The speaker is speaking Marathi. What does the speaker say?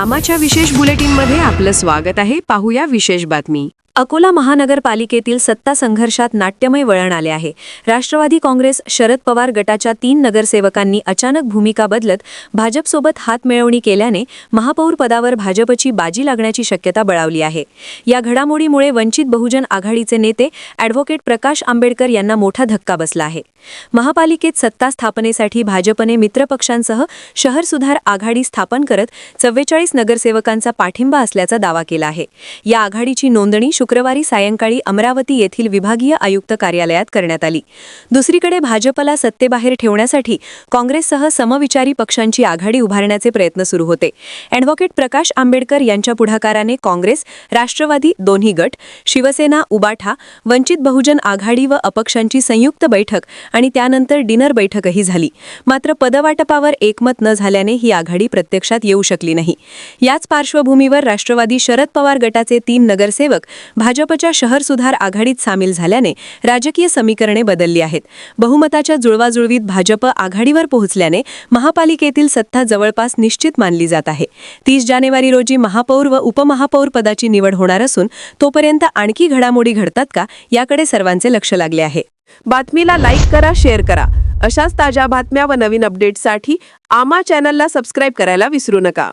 आमाच्या विशेष बुलेटिनमध्ये आपलं स्वागत आहे. पाहूया विशेष बातमी. अकोला महानगरपालिकेतील सत्ता संघर्षात नाट्यमय वळण आले आहे. राष्ट्रवादी काँग्रेस शरद पवार गटाच्या 3 नगरसेवकांनी अचानक भूमिका बदलत भाजपसोबत हातमिळवणी केल्याने महापौर पदावर भाजपची बाजी लागण्याची शक्यता बळावली आहे. या घडामोडीमुळे वंचित बहुजन आघाडीचे नेते ॲडव्होकेट प्रकाश आंबेडकर यांना मोठा धक्का बसला आहे. महापालिकेत सत्ता स्थापनेसाठी भाजपने मित्रपक्षांसह शहर सुधार आघाडी स्थापन करत 44 नगरसेवकांचा पाठिंबा असल्याचा दावा केला आहे. या आघाडीची नोंदणी शुक्रवारी सायंकाळी अमरावती येथील विभागीय आयुक्त कार्यालयात करण्यात आली. दुसरीकडे भाजपला सत्तेबाहेर ठेवण्यासाठी काँग्रेससह समविचारी पक्षांची आघाडी उभारण्याचे प्रयत्न सुरू होते. ॲडव्होकेट प्रकाश आंबेडकर यांच्या पुढाकाराने काँग्रेस, राष्ट्रवादी दोन्ही गट, शिवसेना, उबाठा, वंचित बहुजन आघाडी व अपक्षांची संयुक्त बैठक आणि त्यानंतर डिनर बैठकही झाली. मात्र पदवाटपावर एकमत न झाल्याने ही आघाडी प्रत्यक्षात येऊ शकली नाही. याच पार्श्वभूमीवर राष्ट्रवादी शरद पवार गटाचे 3 नगरसेवक भाजपच्या शहर सुधार आघाडीत सामील झाल्याने राजकीय समीकरणे बदलली आहेत. बहुमताच्या जुळवाजुळवीत भाजप आघाडीवर पोहोचल्याने महापालिकेतील सत्ता जवळपास निश्चित मानली जात आहे. 30 जानेवारी रोजी महापौर व उपमहापौर पदाची निवड होणार असून तोपर्यंत आणखी घडामोडी घडतात का याकडे सर्वांचे लक्ष लागले आहे. बातमीला लाईक करा, शेअर करा. अशाच ताज्या बातम्या व नवीन अपडेट्ससाठी आमा चॅनलला सबस्क्राईब करायला विसरू नका.